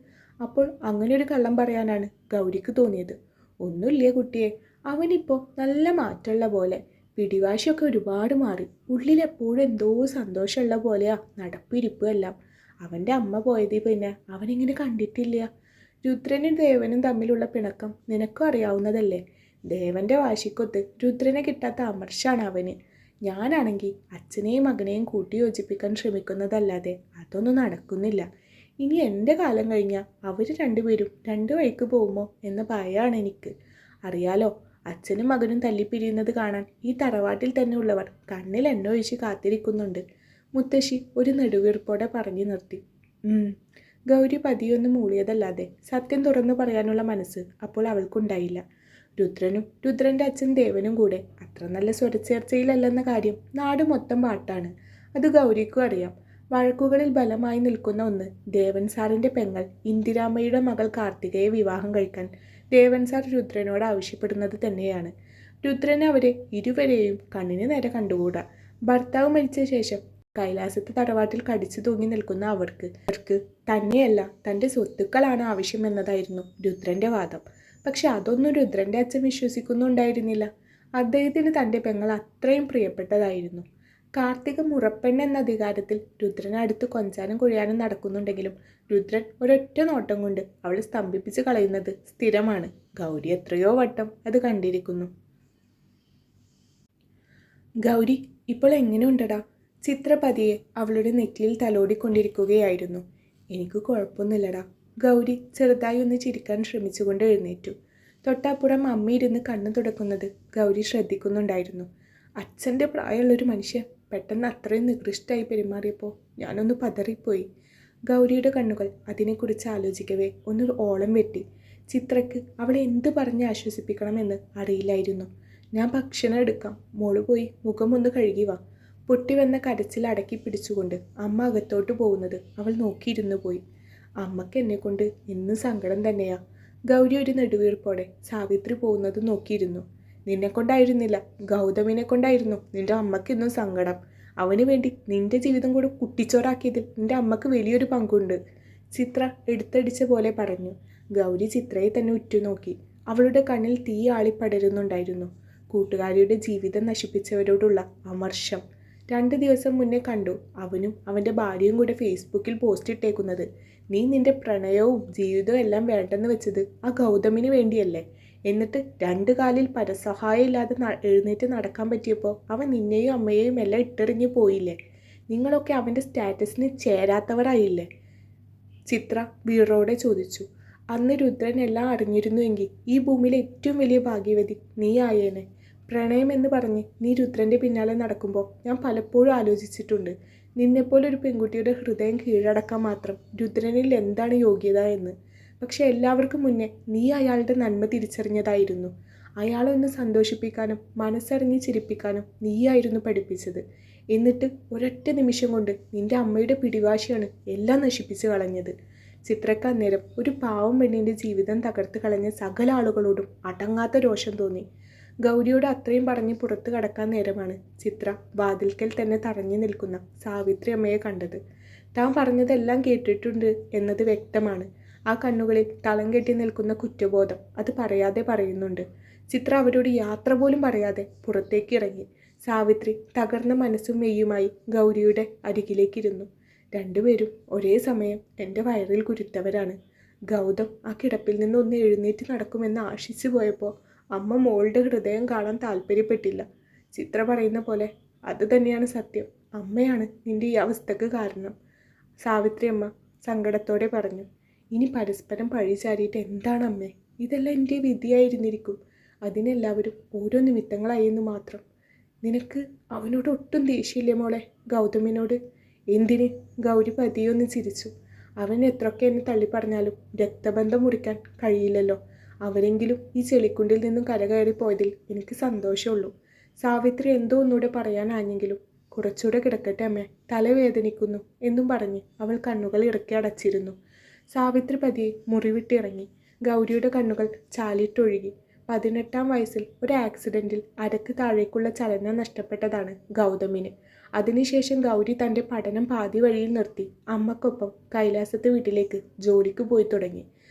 അപ്പോൾ അങ്ങനെ ഒരു കള്ളം പറയാനാണ് ഗൗരിക്ക് തോന്നിയത്. ഒന്നുമില്ല കുട്ടിയെ, അവനിപ്പോൾ നല്ല മാറ്റമുള്ള പോലെ. പിടിവാശിയൊക്കെ ഒരുപാട് മാറി. ഉള്ളിലെപ്പോഴും എന്തോ സന്തോഷമുള്ള പോലെയാ നടപ്പിരിപ്പും എല്ലാം. അവൻ്റെ അമ്മ പോയതിൽ പിന്നെ അവനിങ്ങനെ കണ്ടിട്ടില്ല. രുദ്രനും ദേവനും തമ്മിലുള്ള പിണക്കം നിനക്കും അറിയാവുന്നതല്ലേ. ദേവൻ്റെ വാശിക്കൊത്ത് രുദ്രനെ കിട്ടാത്ത അമർഷാണ് അവന്. ഞാനാണെങ്കിൽ അച്ഛനെയും മകനെയും കൂട്ടി യോജിപ്പിക്കാൻ ശ്രമിക്കുന്നതല്ലാതെ അതൊന്നും നടക്കുന്നില്ല. ഇനി എൻ്റെ കാലം കഴിഞ്ഞാൽ അവർ രണ്ടുപേരും രണ്ട് വഴിക്ക് പോകുമോ എന്ന ഭയമാണ് എനിക്ക്. അറിയാലോ, അച്ഛനും മകനും തല്ലിപ്പിരിയുന്നത് കാണാൻ ഈ തറവാട്ടിൽ തന്നെ ഉള്ളവർ കണ്ണിൽ എണ്ണ ഒഴിച്ച് കാത്തിരിക്കുന്നുണ്ട്. മുത്തശ്ശി ഒരു നെടുവീർപ്പോടെ പറഞ്ഞു നിർത്തി. ഗൗരി പതിയൊന്നും മൂളിയതല്ലാതെ സത്യം തുറന്നു പറയാനുള്ള മനസ്സ് അപ്പോൾ അവൾക്കുണ്ടായില്ല. രുദ്രനും രുദ്രൻ്റെ അച്ഛൻ ദേവനും കൂടെ അത്ര നല്ല സ്വരച്ചേർച്ചയിലല്ലെന്ന കാര്യം നാട് മൊത്തം പാട്ടാണ്. അത് ഗൗരിക്കും അറിയാം. വഴക്കുകളിൽ ബലമായി നിൽക്കുന്ന ഒന്ന് ദേവൻ സാറിൻ്റെ പെങ്ങൾ ഇന്ദിരാമ്മയുടെ മകൾ കാർത്തികയെ വിവാഹം കഴിക്കാൻ ദേവൻ സാർ രുദ്രനോട് ആവശ്യപ്പെടുന്നത് തന്നെയാണ്. രുദ്രൻ അവരെ ഇരുവരെയും കണ്ണിന് നേരെ കണ്ടുകൂടാ. ഭർത്താവ് മരിച്ച ശേഷം കൈലാസത്ത് തറവാട്ടിൽ കടിച്ചു തൂങ്ങി നിൽക്കുന്ന അവർക്ക് തന്നെയല്ല തൻ്റെ സ്വത്തുക്കളാണ് ആവശ്യമെന്നതായിരുന്നു രുദ്രൻ്റെ വാദം. പക്ഷെ അതൊന്നും രുദ്രൻ്റെ അച്ഛൻ വിശ്വസിക്കുന്നുണ്ടായിരുന്നില്ല. അദ്ദേഹത്തിന് തൻ്റെ പെങ്ങൾ അത്രയും പ്രിയപ്പെട്ടതായിരുന്നു. കാർത്തിക മുറപ്പെണ്ണ് എന്ന അധികാരത്തിൽ രുദ്രനെ അടുത്ത് കൊഞ്ചാനും കുഴയാനും നടക്കുന്നുണ്ടെങ്കിലും രുദ്രൻ ഒരൊറ്റ നോട്ടം കൊണ്ട് അവളെ സ്തംഭിപ്പിച്ച് കളയുന്നത് സ്ഥിരമാണ്. ഗൗരി എത്രയോ വട്ടം അത് കണ്ടിരിക്കുന്നു. ഗൗരി, ഇപ്പോൾ എങ്ങനെയുണ്ടടാ? ചിത്രപതിയെ അവളുടെ നെറ്റിയിൽ തലോടിക്കൊണ്ടിരിക്കുകയായിരുന്നു. എനിക്ക് കുഴപ്പമൊന്നുമില്ലടാ. ഗൗരി ചെറുതായി ഒന്ന് ചിരിക്കാൻ ശ്രമിച്ചുകൊണ്ട് എഴുന്നേറ്റു. തൊട്ടപ്പുറം അമ്മയിരുന്ന് കണ്ണു തുടക്കുന്നത് ഗൗരി ശ്രദ്ധിക്കുന്നുണ്ടായിരുന്നു. അച്ഛൻ്റെ പ്രായമുള്ളൊരു മനുഷ്യൻ പെട്ടെന്ന് അത്രയും നികൃഷ്ടമായി പെരുമാറിയപ്പോൾ ഞാനൊന്ന് പതറിപ്പോയി. ഗൗരിയുടെ കണ്ണുകൾ അതിനെക്കുറിച്ച് ആലോചിക്കവേ ഒന്ന് ഓളം വെട്ടി. ചിത്രയ്ക്ക് അവളെ എന്ത് പറഞ്ഞ് ആശ്വസിപ്പിക്കണമെന്ന് അറിയില്ലായിരുന്നു. ഞാൻ ഭക്ഷണം എടുക്കാം, മോള് പോയി മുഖമൊന്ന് കഴുകി വാ. പൊട്ടിവന്ന കരച്ചിൽ അടക്കി പിടിച്ചുകൊണ്ട് അമ്മ അകത്തോട്ട് പോകുന്നത് അവൾ നോക്കിയിരുന്നു പോയി. അമ്മയ്ക്ക് എന്നെക്കൊണ്ട് എന്നും സങ്കടം തന്നെയാ. ഗൗരി ഒരു നെടുവീർപ്പോടെ സാവിത്രി പോകുന്നത് നോക്കിയിരുന്നു. നിന്നെക്കൊണ്ടായിരുന്നില്ല, ഗൗതമിനെ കൊണ്ടായിരുന്നു നിന്റെ അമ്മയ്ക്ക് ഇന്നും സങ്കടം. അവന് വേണ്ടി നിന്റെ ജീവിതം കൂടെ കുട്ടിച്ചോറാക്കിയതിൽ നിന്റെ അമ്മക്ക് വലിയൊരു പങ്കുണ്ട്. ചിത്ര എടുത്തടിച്ച പോലെ പറഞ്ഞു. ഗൗരി ചിത്രയെ തന്നെ ഉറ്റുനോക്കി. അവളുടെ കണ്ണിൽ തീ ആളിപ്പടരുന്നുണ്ടായിരുന്നു. കൂട്ടുകാരിയുടെ ജീവിതം നശിപ്പിച്ചവരോടുള്ള അമർഷം. 2 ദിവസം മുന്നേ കണ്ടു അവനും അവൻ്റെ ഭാര്യയും കൂടെ ഫേസ്ബുക്കിൽ പോസ്റ്റ് ഇട്ടേക്കുന്നത്. നീ നിന്റെ പ്രണയവും ജീവിതവും എല്ലാം വേണ്ടെന്ന് വെച്ചത് ആ ഗൗതമിന് വേണ്ടിയല്ലേ? എന്നിട്ട് 2 കാലിൽ പരസഹായം ഇല്ലാതെ എഴുന്നേറ്റ് നടക്കാൻ പറ്റിയപ്പോൾ അവൻ നിന്നെയും അമ്മയെയും എല്ലാം ഇട്ടെറിഞ്ഞ് പോയില്ലേ? നിങ്ങളൊക്കെ അവൻ്റെ സ്റ്റാറ്റസിന് ചേരാത്തവരായില്ലേ? ചിത്ര വീറോടെ ചോദിച്ചു. അന്ന് രുദ്രൻ എല്ലാം അറിഞ്ഞിരുന്നുവെങ്കിൽ ഈ ഭൂമിയിലെ ഏറ്റവും വലിയ ഭാഗ്യവതി നീ ആയേനെ. പ്രണയമെന്ന് പറഞ്ഞ് നീ രുദ്രൻ്റെ പിന്നാലെ നടക്കുമ്പോൾ ഞാൻ പലപ്പോഴും ആലോചിച്ചിട്ടുണ്ട്, നിന്നെപ്പോലൊരു പെൺകുട്ടിയുടെ ഹൃദയം കീഴടക്കാൻ മാത്രം രുദ്രനിൽ എന്താണ് യോഗ്യത എന്ന്. പക്ഷെ എല്ലാവർക്കും മുന്നേ നീ അയാളുടെ നന്മ തിരിച്ചറിഞ്ഞതായിരുന്നു. അയാളെ ഒന്ന് സന്തോഷിപ്പിക്കാനും മനസ്സറിഞ്ഞ് ചിരിപ്പിക്കാനും നീയായിരുന്നു പഠിപ്പിച്ചത്. എന്നിട്ട് ഒരൊറ്റ നിമിഷം കൊണ്ട് നിന്റെ അമ്മയുടെ പിടിവാശിയാണ് എല്ലാം നശിപ്പിച്ച് കളഞ്ഞത്. ചിത്രയ്ക്ക് അന്നേരം ഒരു പാവം പെണ്ണിൻ്റെ ജീവിതം തകർത്ത് കളഞ്ഞ സകല ആളുകളോടും അടങ്ങാത്ത രോഷം തോന്നി. ഗൗരിയോട് അത്രയും പറഞ്ഞ് പുറത്തു കടക്കാൻ നേരമാണ് ചിത്ര വാതിൽക്കൽ തന്നെ തറഞ്ഞു നിൽക്കുന്ന സാവിത്രി അമ്മയെ കണ്ടത്. താൻ പറഞ്ഞതെല്ലാം കേട്ടിട്ടുണ്ട് എന്നത് വ്യക്തമാണ്. ആ കണ്ണുകളിൽ തളം കെട്ടി നിൽക്കുന്ന കുറ്റബോധം അത് പറയാതെ പറയുന്നുണ്ട്. ചിത്ര അവരോട് യാത്ര പോലും പറയാതെ പുറത്തേക്ക് ഇറങ്ങി. സാവിത്രി തകർന്ന മനസ്സും മെയ്യുമായി ഗൗരിയുടെ അരികിലേക്കിരുന്നു. രണ്ടുപേരും ഒരേ സമയം എൻ്റെ വയറിൽ കുരുത്തവരാണ്. ഗൗതം ആ കിടപ്പിൽ നിന്ന് ഒന്ന് എഴുന്നേറ്റ് നടക്കുമെന്ന് ആശിച്ചു പോയപ്പോൾ അമ്മ മോളുടെ ഹൃദയം കാണാൻ താല്പര്യപ്പെട്ടില്ല. ചിത്ര പറയുന്ന പോലെ അത് തന്നെയാണ് സത്യം. അമ്മയാണ് നിൻ്റെ ഈ അവസ്ഥക്ക് കാരണം. സാവിത്രി അമ്മ സങ്കടത്തോടെ പറഞ്ഞു. ഇനി പരസ്പരം പഴി ചാരിയിട്ട് എന്താണ് അമ്മേ? ഇതെല്ലാം എൻ്റെ വിധിയായിരുന്നിരിക്കും. അതിനെല്ലാവരും ഓരോ നിമിത്തങ്ങളായെന്ന് മാത്രം. നിനക്ക് അവനോട് ഒട്ടും ദേഷ്യമില്ലേ മോളെ? ഗൗതമിനോട്? എന്തിന്? ഗൗരി പതിയൊന്ന് ചിരിച്ചു. അവൻ എത്രയൊക്കെ എന്നെ തള്ളിപ്പറഞ്ഞാലും രക്തബന്ധം മുറിക്കാൻ കഴിയില്ലല്ലോ. അവരെങ്കിലും ഈ ചെളിക്കുണ്ടിൽ നിന്നും കരകയറി പോയതിൽ എനിക്ക് സന്തോഷമുള്ളൂ. സാവിത്രി എന്തോ ഒന്നുകൂടെ പറയാനാഞ്ഞെങ്കിലും കുറച്ചുകൂടെ കിടക്കട്ടെ അമ്മേ, തലവേദനിക്കുന്നു എന്നും പറഞ്ഞ് അവൾ കണ്ണുകൾ ഇറക്കി അടച്ചിരുന്നു. സാവിത്രി പതിയെ മുറിവിട്ടിറങ്ങി. ഗൗരിയുടെ കണ്ണുകൾ ചാലിട്ടൊഴുകി. 18-ാം വയസ്സിൽ ഒരു ആക്സിഡൻറ്റിൽ അരക്ക് താഴേക്കുള്ള ചലനം നഷ്ടപ്പെട്ടതാണ് ഗൗതമിന്. അതിനുശേഷം ഗൗരി തൻ്റെ പഠനം പാതി വഴിയിൽ നിർത്തി അമ്മക്കൊപ്പം കൈലാസത്തെ വീട്ടിലേക്ക് ജോലിക്ക് പോയി തുടങ്ങി.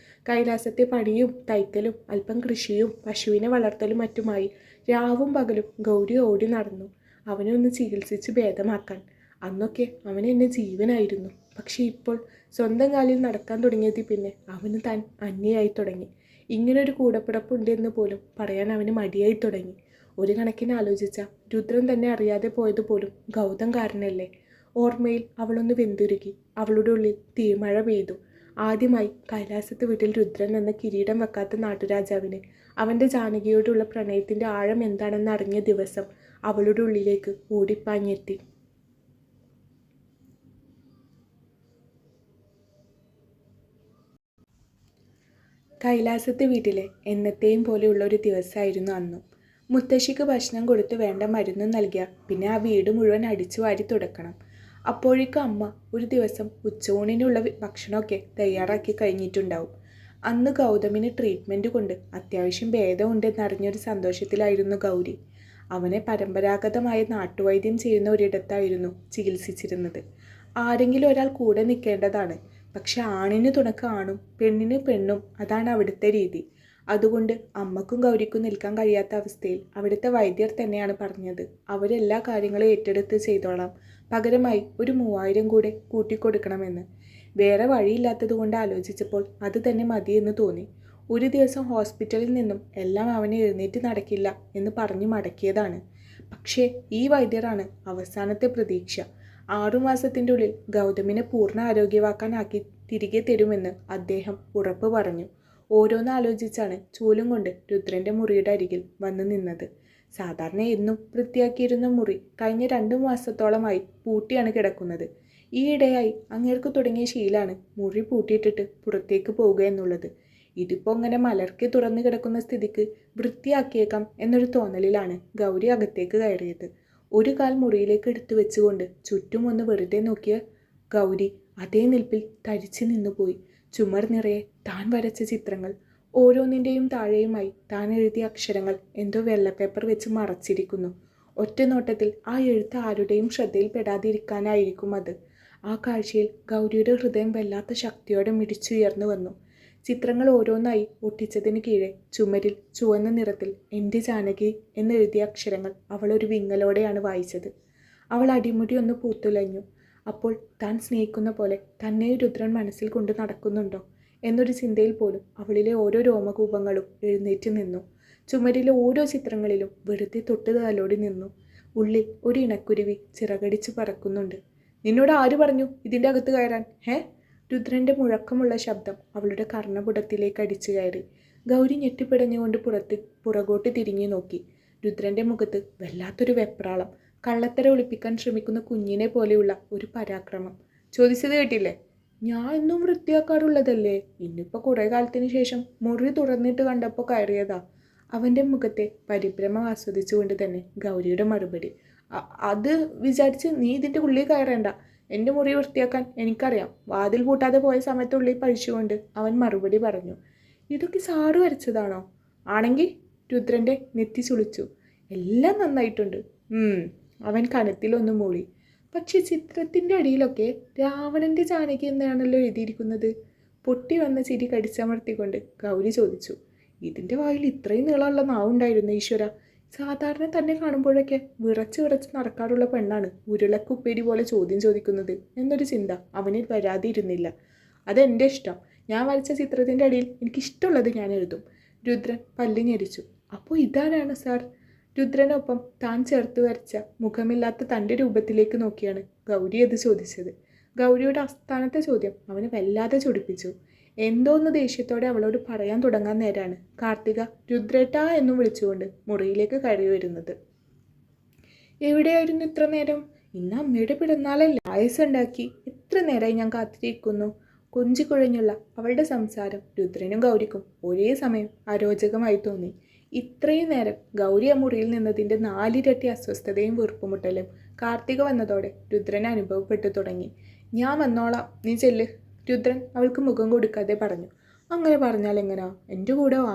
കൈലാസത്തെ പണിയും തയ്ക്കലും അല്പം കൃഷിയും പശുവിനെ വളർത്തലും മറ്റുമായി രാവും പകലും ഗൗരി ഓടി നടന്നു, അവനെ ഒന്ന് ചികിത്സിച്ച് ഭേദമാക്കാൻ. അന്നൊക്കെ അവൻ എന്നെ ജീവനായിരുന്നു. പക്ഷെ ഇപ്പോൾ സ്വന്തം കാലിൽ നടക്കാൻ തുടങ്ങിയതിൽ പിന്നെ അവന് താൻ അന്യയായി തുടങ്ങി. ഇങ്ങനൊരു കൂടപ്പിറപ്പുണ്ടെന്ന് പോലും പറയാൻ അവന് മടിയായി തുടങ്ങി. ഒരു കണക്കിന് ആലോചിച്ച രുദ്രൻ തന്നെ അറിയാതെ പോയതുപോലും ഗൗതം കാരണല്ലേ. ഓർമ്മയിൽ അവളൊന്ന് വെന്തുരുകി. അവളുടെ ഉള്ളിൽ തീമഴ പെയ്തു. ആദ്യമായി കൈലാസത്ത് വീട്ടിൽ രുദ്രൻ എന്ന കിരീടം വെക്കാത്ത നാട്ടുരാജാവിന് അവൻ്റെ ജാനകിയോടുള്ള പ്രണയത്തിൻ്റെ ആഴം എന്താണെന്ന് അറിഞ്ഞ ദിവസം അവളുടെ ഉള്ളിലേക്ക് ഓടിപ്പാഞ്ഞെത്തി. കൈലാസത്തെ വീട്ടിലെ എന്നത്തെയും പോലെയുള്ള ഒരു ദിവസമായിരുന്നു അന്നും. മുത്തശ്ശിക്ക് ഭക്ഷണം കൊടുത്ത് വേണ്ട മരുന്നും നൽകിയ പിന്നെ ആ വീട് മുഴുവൻ അടിച്ചു വാരി തുടക്കണം. അപ്പോഴേക്കും അമ്മ ഒരു ദിവസം ഉച്ചയൂണിനുള്ള ഭക്ഷണമൊക്കെ തയ്യാറാക്കി കഴിഞ്ഞിട്ടുണ്ടാവും. അന്ന് ഗൗതമിന് ട്രീറ്റ്മെൻറ്റ് കൊണ്ട് അത്യാവശ്യം ഭേദമുണ്ടെന്നറിഞ്ഞൊരു സന്തോഷത്തിലായിരുന്നു ഗൗരി. അവനെ പരമ്പരാഗതമായ നാട്ടുവൈദ്യം ചെയ്യുന്ന ഒരിടത്തായിരുന്നു ചികിത്സിച്ചിരുന്നത്. ആരെങ്കിലും ഒരാൾ കൂടെ നിൽക്കേണ്ടതാണ്. പക്ഷെ ആണിന് തുണക്ക് ആണും പെണ്ണിന് പെണ്ണും, അതാണ് അവിടുത്തെ രീതി. അതുകൊണ്ട് അമ്മക്കും ഗൗരിക്കും നിൽക്കാൻ കഴിയാത്ത അവസ്ഥയിൽ അവിടുത്തെ വൈദ്യർ തന്നെയാണ് പറഞ്ഞത്, അവരെല്ലാ കാര്യങ്ങളും ഏറ്റെടുത്ത് ചെയ്തോളാം, പകരമായി ഒരു 3000 കൂടെ കൂട്ടിക്കൊടുക്കണമെന്ന്. വേറെ വഴിയില്ലാത്തത് കൊണ്ട് ആലോചിച്ചപ്പോൾ അത് തന്നെ മതിയെന്ന് തോന്നി. ഒരു ദിവസം ഹോസ്പിറ്റലിൽ നിന്നും എല്ലാം അവനെ എഴുന്നേറ്റ് നടക്കില്ല എന്ന് പറഞ്ഞു മടക്കിയതാണ്. പക്ഷേ ഈ വൈദ്യരാണ് അവസാനത്തെ പ്രതീക്ഷ. 6 മാസത്തിൻ്റെ ഉള്ളിൽ ഗൗതമിനെ പൂർണ്ണ ആരോഗ്യവാക്കാനാക്കി തിരികെ തരുമെന്ന് അദ്ദേഹം ഉറപ്പ് പറഞ്ഞു. ഓരോന്നാലോചിച്ചാണ് ചൂലും കൊണ്ട് രുദ്രൻ്റെ മുറിയുടെ അരികിൽ വന്നു നിന്നത്. സാധാരണ എന്നും വൃത്തിയാക്കിയിരുന്ന മുറി കഴിഞ്ഞ 2 മാസത്തോളമായി പൂട്ടിയാണ് കിടക്കുന്നത്. ഈയിടെയായി അങ്ങേർക്ക് തുടങ്ങിയ ശീലാണ് മുറി പൂട്ടിയിട്ടിട്ട് പുറത്തേക്ക് പോവുക എന്നുള്ളത്. ഇതിപ്പോൾ അങ്ങനെ മലർക്കെ തുറന്നു കിടക്കുന്ന സ്ഥിതിക്ക് വൃത്തിയാക്കിയേക്കാം എന്നൊരു തോന്നലിലാണ് ഗൗരി അകത്തേക്ക് കയറിയത്. ഒരു കാൽ മുറിയിലേക്ക് എടുത്തു വെച്ചുകൊണ്ട് ചുറ്റും ഒന്ന് വെറുതെ നോക്കിയ ഗൗരി അതേ നിൽപ്പിൽ തരിച്ചു നിന്നുപോയി. ചുമർ നിറയെ താൻ വരച്ച ചിത്രങ്ങൾ, ഓരോന്നിൻ്റെയും താഴെയുമായി താൻ എഴുതിയ അക്ഷരങ്ങൾ എന്തോ വെള്ളപ്പേപ്പർ വെച്ച് മറച്ചിരിക്കുന്നു. ഒറ്റ നോട്ടത്തിൽ ആ എഴുത്ത് ആരുടെയും ശ്രദ്ധയിൽപ്പെടാതിരിക്കാനായിരിക്കും അത്. ആ കാഴ്ചയിൽ ഗൗരിയുടെ ഹൃദയം വല്ലാത്ത ശക്തിയോടെ മിടിച്ചുയർന്നു വന്നു. ചിത്രങ്ങൾ ഓരോന്നായി ഒട്ടിച്ചതിന് കീഴെ ചുമരിൽ ചുവന്ന നിറത്തിൽ എൻ്റെ ജാനകി എന്നെഴുതിയ അക്ഷരങ്ങൾ അവൾ ഒരു വിങ്ങലോടെയാണ് വായിച്ചത്. അവൾ അടിമുടി ഒന്ന് പൂത്തുലഞ്ഞു. അപ്പോൾ താൻ സ്നേഹിക്കുന്ന പോലെ തന്നെ രുദ്രൻ മനസ്സിൽ കൊണ്ട് നടക്കുന്നുണ്ടോ എന്നൊരു ചിന്തയിൽ പോലും അവളിലെ ഓരോ രോമകൂപങ്ങളും എഴുന്നേറ്റ് നിന്നു. ചുമരിലെ ഓരോ ചിത്രങ്ങളിലും വെറുതെ തൊട്ട് തലോടി നിന്നു. ഉള്ളിൽ ഒരു ഇണക്കുരുവി ചിറകടിച്ച് പറക്കുന്നുണ്ട്. നിന്നോട് ആര് പറഞ്ഞു ഇതിൻ്റെ അകത്ത് കയറാൻ? രുദ്രൻ്റെ മുഴക്കമുള്ള ശബ്ദം അവളുടെ കർണപുടത്തിലേക്ക് അടിച്ചു കയറി. ഗൗരി ഞെട്ടിപ്പിടഞ്ഞുകൊണ്ട് പുറകോട്ട് തിരിഞ്ഞു നോക്കി. രുദ്രൻ്റെ മുഖത്ത് വല്ലാത്തൊരു വെപ്രാളം, കള്ളത്തര ഒളിപ്പിക്കാൻ ശ്രമിക്കുന്ന കുഞ്ഞിനെ പോലെയുള്ള ഒരു പരാക്രമം. ചോദിച്ചത് കേട്ടില്ലേ? ഞാൻ എന്നും വൃത്തിയാക്കാറുള്ളതല്ലേ, ഇന്നിപ്പോൾ കുറേ കാലത്തിന് ശേഷം മുറി തുറന്നിട്ട് കണ്ടപ്പോൾ കയറിയതാ. അവൻ്റെ മുഖത്തെ പരിഭ്രമം ആസ്വദിച്ചുകൊണ്ട് തന്നെ ഗൗരിയുടെ മറുപടി. അത് വിചാരിച്ച് നീ ഇതിൻ്റെ ഉള്ളിൽ കയറേണ്ട, എൻ്റെ മുറി വൃത്തിയാക്കാൻ എനിക്കറിയാം. വാതിൽ പൂട്ടാതെ പോയ സമയത്തുള്ളിൽ പഴിച്ചുകൊണ്ട് അവൻ മറുപടി പറഞ്ഞു. ഇതൊക്കെ സാറ് വരച്ചതാണോ? ആണെങ്കിൽ രുദ്രൻ്റെ നെറ്റി ചുളിച്ചു. എല്ലാം നന്നായിട്ടുണ്ട്. അവൻ കനത്തിലൊന്ന് മൂളി. പക്ഷെ ചിത്രത്തിൻ്റെ അടിയിലൊക്കെ രാവണൻ്റെ ജാനകി എന്നാണല്ലോ എഴുതിയിരിക്കുന്നത്. പൊട്ടി വന്ന ചിരി കടിച്ചമർത്തിക്കൊണ്ട് ഗൗരി ചോദിച്ചു. ഇതിൻ്റെ വായിൽ ഇത്രയും നീളമുള്ള നാവുണ്ടായിരുന്നു ഈശ്വര. സാധാരണ തന്നെ കാണുമ്പോഴൊക്കെ വിറച്ച് നടക്കാറുള്ള പെണ്ണാണ് ഉരുളക്കുപ്പേരി പോലെ ചോദ്യം ചോദിക്കുന്നത് എന്നൊരു ചിന്ത അവനിൽ വരാതിരുന്നില്ല. അതെൻ്റെ ഇഷ്ടം. ഞാൻ വരച്ച ചിത്രത്തിൻ്റെ അടിയിൽ എനിക്കിഷ്ടമുള്ളത് ഞാൻ എഴുതും. രുദ്രൻ പല്ല് ഞെരിച്ചു. അപ്പോൾ ഇതാരാണ് സാർ? രുദ്രനൊപ്പം താൻ ചേർത്ത് വരച്ച മുഖമില്ലാത്ത തൻ്റെ രൂപത്തിലേക്ക് നോക്കിയാണ് ഗൗരി അത് ചോദിച്ചത്. ഗൗരിയുടെ അസ്ഥാനത്തെ ചോദ്യം അവന് വല്ലാതെ ചൊടിപ്പിച്ചു. എന്തോന്ന് ദേഷ്യത്തോടെ അവളോട് പറയാൻ തുടങ്ങാൻ നേരാണ് കാർത്തിക രുദ്രേട്ടാ എന്നും വിളിച്ചുകൊണ്ട് മുറിയിലേക്ക് കയറി വരുന്നത്. എവിടെയായിരുന്നു ഇത്ര നേരം? ഇന്ന് അമ്മയുടെ പിറന്നാളല്ലേ, പായസമുണ്ടാക്കി എത്ര നേരമായി ഞാൻ കാത്തിരിക്കുന്നു. കൊഞ്ചിക്കുഴഞ്ഞുള്ള അവളുടെ സംസാരം രുദ്രനും ഗൗരിക്കും ഒരേ സമയം അരോചകമായി തോന്നി. ഇത്രയും നേരം ഗൗരി ആ മുറിയിൽ നിന്നതിൻ്റെ 4 ഇരട്ടി അസ്വസ്ഥതയും വീർപ്പുമുട്ടലും കാർത്തിക വന്നതോടെ രുദ്രന് അനുഭവപ്പെട്ടു തുടങ്ങി. ഞാൻ വന്നോളാം, നീ ചെല്ല്, രുദ്രൻ അവൾക്ക് മുഖം കൊടുക്കാതെ പറഞ്ഞു. അങ്ങനെ പറഞ്ഞാൽ എങ്ങനാ? എൻ്റെ കൂടെ വാ.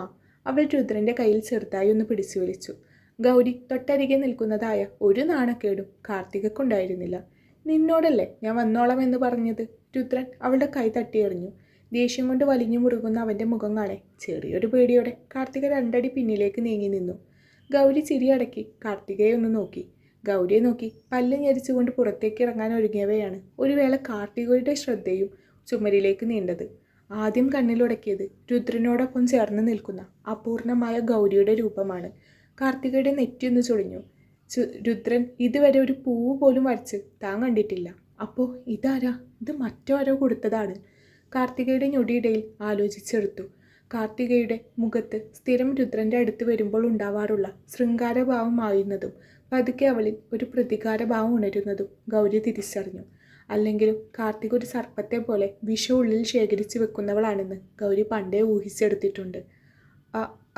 അവൾ രുദ്രൻ്റെ കയ്യിൽ ചെറുതായി ഒന്ന് പിടിച്ചു വലിച്ചു. ഗൗരി തൊട്ടരികെ നിൽക്കുന്നതായ ഒരു നാണക്കേടും കാർത്തികക്കുണ്ടായിരുന്നില്ല. നിന്നോടല്ലേ ഞാൻ വന്നോളാം എന്ന് പറഞ്ഞത്? രുദ്രൻ അവളുടെ കൈ തട്ടിയെറിഞ്ഞു. ദേഷ്യം കൊണ്ട് വലിഞ്ഞു മുറുകുന്ന അവൻ്റെ മുഖം കാണെ ചെറിയൊരു പേടിയോടെ കാർത്തിക 2 അടി പിന്നിലേക്ക് നീങ്ങി നിന്നു. ഗൗരി ചിരിയടക്കി കാർത്തികയെ ഒന്ന് നോക്കി. ഗൗരിയെ നോക്കി പല്ല് ഞെരിച്ചുകൊണ്ട് പുറത്തേക്ക് ഇറങ്ങാൻ ഒരുങ്ങിയവയാണ് ഒരു വേള കാർത്തികയുടെ ശ്രദ്ധയും ചുമരിലേക്ക് നീണ്ടത്. ആദ്യം കണ്ണിലുടക്കിയത് രുദ്രനോടൊപ്പം ചേർന്ന് നിൽക്കുന്ന അപൂർണമായ ഗൗരിയുടെ രൂപമാണ്. കാർത്തികയുടെ നെറ്റിയൊന്ന് ചൊളിഞ്ഞു. രുദ്രൻ ഇതുവരെ ഒരു പൂവ് പോലും വരച്ച് താൻ കണ്ടിട്ടില്ല. അപ്പോൾ ഇതാരാ? ഇത് മറ്റാരോ കൊടുത്തതാണ്. കാർത്തികയുടെ ഞൊടിയിടയിൽ ആലോചിച്ചെടുത്തു. കാർത്തികയുടെ മുഖത്ത് സ്ഥിരം രുദ്രൻ്റെ അടുത്ത് വരുമ്പോൾ ഉണ്ടാവാറുള്ള ശൃംഗാരഭാവമായിരുന്നതും പതുക്കെ അവളിൽ ഒരു പ്രതികാരഭാവം ഉണരുന്നതും ഗൗരി തിരിച്ചറിഞ്ഞു. അല്ലെങ്കിലും കാർത്തിക ഒരു സർപ്പത്തെ പോലെ വിഷം ഉള്ളിൽ ശേഖരിച്ചു വെക്കുന്നവളാണെന്ന് ഗൗരി പണ്ടേ ഊഹിച്ചെടുത്തിട്ടുണ്ട്.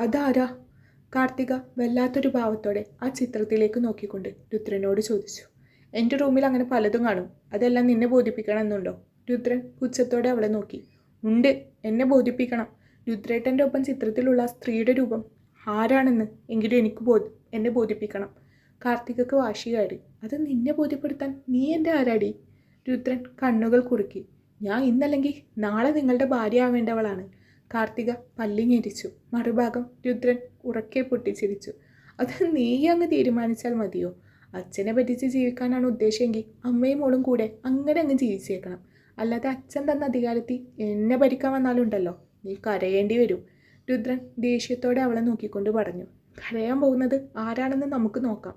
അതാരാ? കാർത്തിക വല്ലാത്തൊരു ഭാവത്തോടെ ആ ചിത്രത്തിലേക്ക് നോക്കിക്കൊണ്ട് രുദ്രനോട് ചോദിച്ചു. എൻ്റെ റൂമിൽ അങ്ങനെ പലതും കാണും, അതെല്ലാം നിന്നെ ബോധിപ്പിക്കണമെന്നുണ്ടോ? രുദ്രൻ പുച്ഛത്തോടെ അവളെ നോക്കി. ഉണ്ട്, എന്നെ ബോധിപ്പിക്കണം. രുദ്രേട്ടൻ്റെ ഒപ്പം ചിത്രത്തിലുള്ള സ്ത്രീയുടെ രൂപം ആരാണെന്ന് എങ്കിലും എന്നെ ബോധിപ്പിക്കണം. കാർത്തികക്ക് വാശി കയറി. അത് നിന്നെ ബോധ്യപ്പെടുത്താൻ നീ എൻ്റെ ആരാടി? രുദ്രൻ കണ്ണുകൾ കുറുക്കി. ഞാൻ ഇന്നല്ലെങ്കിൽ നാളെ നിങ്ങളുടെ ഭാര്യ ആവേണ്ടവളാണ്. കാർത്തിക പല്ലി ഞെരിച്ചു. മറുഭാഗം രുദ്രൻ ഉറക്കെ പൊട്ടിച്ചിരിച്ചു. അത് നീ അങ്ങ് തീരുമാനിച്ചാൽ മതിയോ? അച്ഛനെ പറ്റിച്ച് ജീവിക്കാനാണ് ഉദ്ദേശമെങ്കിൽ അമ്മയും മോളും കൂടെ അങ്ങനെ അങ്ങ് ജീവിച്ചേക്കണം. അല്ലാതെ അച്ഛൻ തന്ന അധികാരത്തിൽ എന്നെ ഭരിക്കാൻ വന്നാലുണ്ടല്ലോ നീ കരയേണ്ടി വരും. രുദ്രൻ ദേഷ്യത്തോടെ അവളെ നോക്കിക്കൊണ്ട് പറഞ്ഞു. കരയാൻ പോകുന്നത് ആരാണെന്ന് നമുക്ക് നോക്കാം.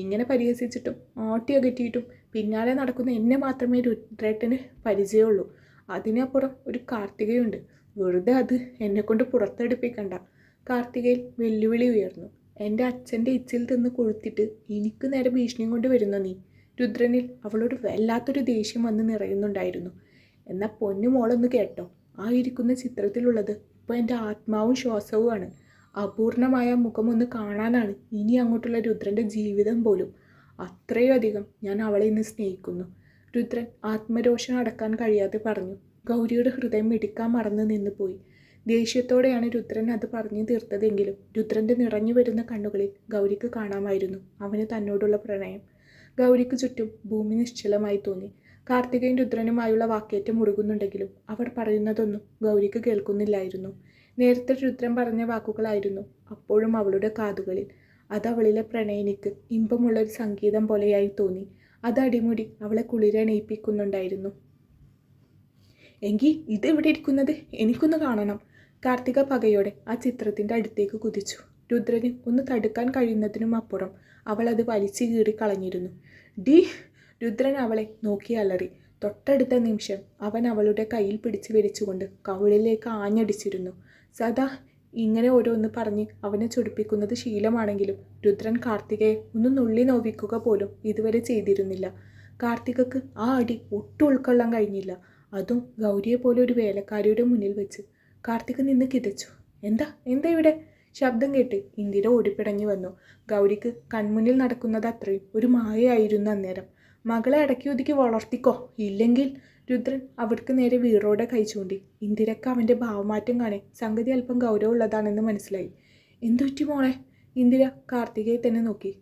ഇങ്ങനെ പരിഹസിച്ചിട്ടും ആട്ടിയകറ്റിയിട്ടും പിന്നാലെ നടക്കുന്ന എന്നെ മാത്രമേ രുദ്രേട്ടന് പരിചയമുള്ളൂ. അതിനപ്പുറം ഒരു കാർത്തികയുണ്ട്. വെറുതെ അത് എന്നെക്കൊണ്ട് പുറത്തെടുപ്പിക്കണ്ട. കാർത്തികയിൽ വെല്ലുവിളി ഉയർന്നു. എൻ്റെ അച്ഛൻ്റെ ഇച്ചിൽ തിന്ന് കൊഴുത്തിട്ട് എനിക്ക് നേരെ ഭീഷണിയും കൊണ്ട് വരുന്ന നീ? രുദ്രനിൽ അവളോട് വല്ലാത്തൊരു ദേഷ്യം വന്ന് നിറയുന്നുണ്ടായിരുന്നു. എന്നാൽ പൊന്നു മോളൊന്ന് കേട്ടോ, ആ ഇരിക്കുന്ന ചിത്രത്തിലുള്ളത് ഇപ്പോൾ എൻ്റെ ആത്മാവും ശ്വാസവുമാണ്. അപൂർണമായ മുഖമൊന്ന് കാണാനാണ് ഇനി അങ്ങോട്ടുള്ള രുദ്രൻ്റെ ജീവിതം പോലും. അത്രയും അധികം ഞാൻ അവളെ ഇന്ന് സ്നേഹിക്കുന്നു. രുദ്രൻ ആത്മരോഷം അടക്കാൻ കഴിയാതെ പറഞ്ഞു. ഗൗരിയുടെ ഹൃദയം മിടിക്കാൻ മറന്ന് നിന്ന് പോയി. ദേഷ്യത്തോടെയാണ് രുദ്രൻ അത് പറഞ്ഞു തീർത്തതെങ്കിലും രുദ്രൻ്റെ നിറഞ്ഞു വരുന്ന കണ്ണുകളിൽ ഗൗരിക്ക് കാണാമായിരുന്നു അവന് തന്നോടുള്ള പ്രണയം. ഗൗരിക്ക് ചുറ്റും ഭൂമി നിശ്ചലമായി തോന്നി. കാർത്തികയും രുദ്രനുമായുള്ള വാക്കേറ്റം മുറുകുന്നുണ്ടെങ്കിലും അവർ പറയുന്നതൊന്നും ഗൗരിക്ക് കേൾക്കുന്നില്ലായിരുന്നു. നേരത്തെ രുദ്രൻ പറഞ്ഞ വാക്കുകളായിരുന്നു അപ്പോഴും അവളുടെ കാതുകളിൽ. അതവളിലെ പ്രണയിനിക്ക് ഇമ്പമുള്ളൊരു സംഗീതം പോലെയായി തോന്നി. അത് അടിമുടി അവളെ കുളിരണിയിപ്പിക്കുന്നുണ്ടായിരുന്നു. എങ്കിൽ ഇതെവിടെ ഇരിക്കുന്നത്? എനിക്കൊന്ന് കാണണം. കാർത്തിക പകയോടെ ആ ചിത്രത്തിൻ്റെ അടുത്തേക്ക് കുതിച്ചു. രുദ്രന് ഒന്ന് തടുക്കാൻ കഴിയുന്നതിനും അപ്പുറം അവൾ അത് വലിച്ചു കീറി കളഞ്ഞിരുന്നു. ഡി! രുദ്രൻ അവളെ നോക്കി അലറി. തൊട്ടടുത്ത നിമിഷം അവൻ അവളുടെ കയ്യിൽ പിടിച്ചു വലിച്ചുകൊണ്ട് കവിളിലേക്ക് ആഞ്ഞടിച്ചിരുന്നു. സദാ ഇങ്ങനെ ഓരോന്ന് പറഞ്ഞ് അവനെ ചൊടിപ്പിക്കുന്നത് ശീലമാണെങ്കിലും രുദ്രൻ കാർത്തികയെ ഒന്ന് നുള്ളി നോവിക്കുക പോലും ഇതുവരെ ചെയ്തിരുന്നില്ല. കാർത്തികക്ക് ആ അടി ഒട്ടും ഉൾക്കൊള്ളാൻ കഴിഞ്ഞില്ല. അതും ഗൗരിയെ പോലെ ഒരു വേലക്കാരിയുടെ മുന്നിൽ വെച്ച്. കാർത്തിക നിന്ന് കിതച്ചു. എന്താ ഇവിടെ? ശബ്ദം കേട്ട് ഇന്ദിര ഓടിപ്പിടഞ്ഞു വന്നു. ഗൗരിക്ക് കൺമുന്നിൽ നടക്കുന്നത് അത്രയും ഒരു മായയായിരുന്നു അന്നേരം. മകളെ അടക്കി ഒതുക്കി വളർത്തിക്കോ, ഇല്ലെങ്കിൽ... രുദ്രൻ അവർക്ക് നേരെ വീറോടെ കൈ ചൂണ്ടി. ഇന്ദിരക്ക് അവൻ്റെ ഭാവമാറ്റം കാണെ സംഗതി അല്പം ഗൗരവമുള്ളതാണെന്ന് മനസ്സിലായി. എന്തുപറ്റി മോളെ? ഇന്ദിര കാർത്തികയെ തന്നെ നോക്കി.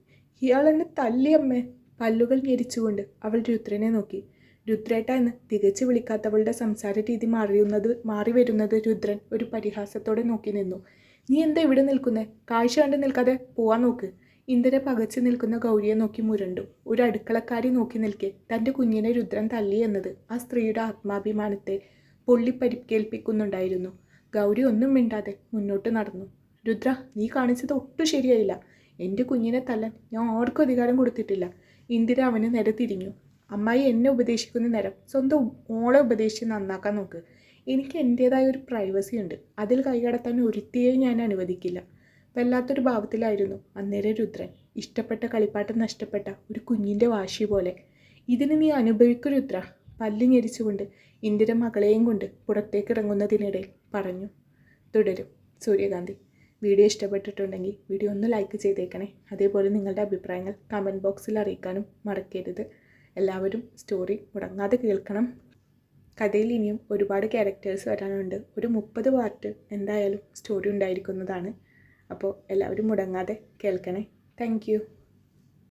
ഇയാൾ എന്നെ തല്ലിയമ്മേ. പല്ലുകൾ ഞെരിച്ചുകൊണ്ട് അവൾ രുദ്രനെ നോക്കി. രുദ്രേട്ട എന്ന് തികച്ചു വിളിക്കാത്തവളുടെ സംസാര രീതി മാറി വരുന്നത് രുദ്രൻ ഒരു പരിഹാസത്തോടെ നോക്കി നിന്നു. നീ എന്താ ഇവിടെ നിൽക്കുന്നേ? കാഴ്ച കണ്ട് നിൽക്കാതെ പോവാൻ നോക്ക്. ഇന്ദിര പകച്ചു നിൽക്കുന്ന ഗൗരിയെ നോക്കി മുരണ്ടു. ഒരു അടുക്കളക്കാരി നോക്കി നിൽക്കെ തൻ്റെ കുഞ്ഞിനെ രുദ്രൻ തല്ലി എന്നത് ആ സ്ത്രീയുടെ ആത്മാഭിമാനത്തെ പൊള്ളിപ്പരിക്കേൽപ്പിക്കുന്നുണ്ടായിരുന്നു. ഗൗരി ഒന്നും മിണ്ടാതെ മുന്നോട്ട് നടന്നു. രുദ്ര, നീ കാണിച്ചത് ഒട്ടും ശരിയായില്ല. എൻ്റെ കുഞ്ഞിനെ തല്ലാൻ ഞാൻ ആർക്കും അധികാരം കൊടുത്തിട്ടില്ല. ഇന്ദിര അവന് നേരെ തിരിഞ്ഞു. അമ്മായി എന്നെ ഉപദേശിക്കുന്ന നേരം സ്വന്തം മോളെ ഉപദേശിച്ച് നന്നാക്കാൻ നോക്ക്. എനിക്ക് എൻ്റേതായ ഒരു പ്രൈവസി ഉണ്ട്. അതിൽ കൈകടത്താൻ ഒരുത്തിയെയും ഞാൻ അനുവദിക്കില്ല. വല്ലാത്തൊരു ഭാവത്തിലായിരുന്നു അന്നേരം രുദ്രൻ. ഇഷ്ടപ്പെട്ട കളിപ്പാട്ടം നഷ്ടപ്പെട്ട ഒരു കുഞ്ഞിൻ്റെ വാശി പോലെ. ഇതിന് നീ അനുഭവിക്കൂ രുദ്ര. പല്ല് ഞെരിച്ചുകൊണ്ട് ഇന്ദിര മകളെയും കൊണ്ട് പുറത്തേക്ക് ഇറങ്ങുന്നതിനിടയിൽ പറഞ്ഞു. തുടരും സൂര്യകാന്തി. വീഡിയോ ഇഷ്ടപ്പെട്ടിട്ടുണ്ടെങ്കിൽ വീഡിയോ ഒന്ന് ലൈക്ക് ചെയ്തേക്കണേ. അതേപോലെ നിങ്ങളുടെ അഭിപ്രായങ്ങൾ കമൻറ്റ് ബോക്സിൽ അറിയിക്കാനും മറക്കരുത്. എല്ലാവരും സ്റ്റോറി മുടങ്ങാതെ കേൾക്കണം. കഥയിൽ ഇനിയും ഒരുപാട് ക്യാരക്ടേഴ്സ് വരാനുണ്ട്. ഒരു 30 പാർട്ട് എന്തായാലും സ്റ്റോറി ഉണ്ടായിരിക്കുന്നതാണ്. അപ്പോൾ എല്ലാവരും മുടങ്ങാതെ കേൾക്കണേ. താങ്ക്